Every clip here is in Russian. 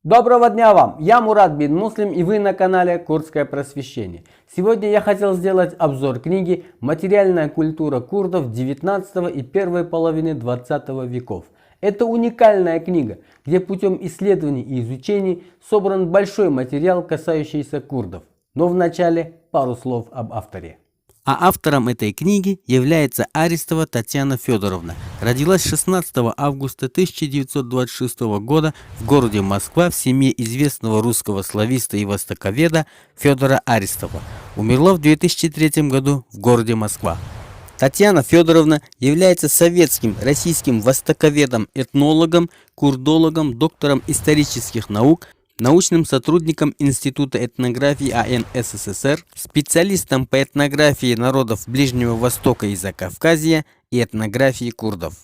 Доброго дня вам! Я Мурат бин Муслим, и вы на канале Курдское просвещение. Сегодня я хотел сделать обзор книги «Материальная культура курдов XIX и первой половины XX веков». Это уникальная книга, где путем исследований и изучений собран большой материал, касающийся курдов. Но вначале пару слов об авторе. А автором этой книги является Аристова Татьяна Федоровна. Родилась 16 августа 1926 года в городе Москва в семье известного русского слависта и востоковеда Федора Аристова. Умерла в 2003 году в городе Москва. Татьяна Федоровна является советским, российским востоковедом, этнологом, курдологом, доктором исторических наук, научным сотрудником Института этнографии АН СССР, специалистом по этнографии народов Ближнего Востока и Закавказья и этнографии курдов.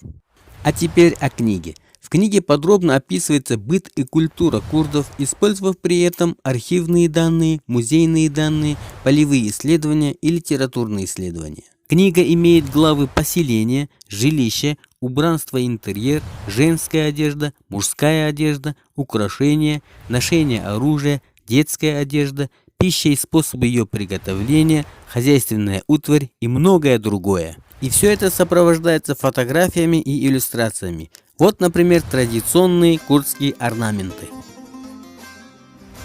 А теперь о книге. В книге подробно описывается быт и культура курдов, использовав при этом архивные данные, музейные данные, полевые исследования и литературные исследования. Книга имеет главы поселения, жилище, убранство и интерьер, женская одежда, мужская одежда, украшения, ношение оружия, детская одежда, пища и способы ее приготовления, хозяйственная утварь и многое другое. И все это сопровождается фотографиями и иллюстрациями. Вот, например, традиционные курдские орнаменты.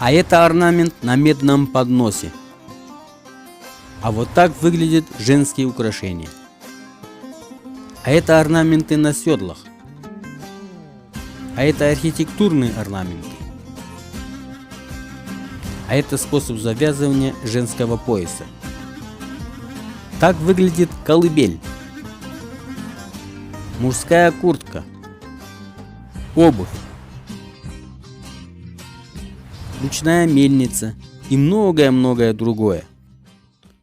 А это орнамент на медном подносе. А вот так выглядят женские украшения. А это орнаменты на седлах. А это архитектурные орнаменты. А это способ завязывания женского пояса. Так выглядит колыбель. Мужская куртка. Обувь. Ручная мельница и многое-многое другое.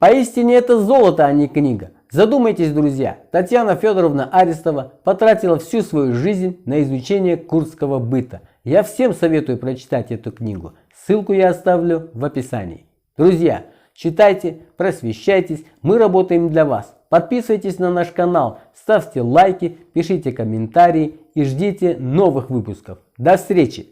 Поистине это золото, а не книга. Задумайтесь, друзья, Татьяна Федоровна Аристова потратила всю свою жизнь на изучение курдского быта. Я всем советую прочитать эту книгу. Ссылку я оставлю в описании. Друзья, читайте, просвещайтесь, мы работаем для вас. Подписывайтесь на наш канал, ставьте лайки, пишите комментарии и ждите новых выпусков. До встречи!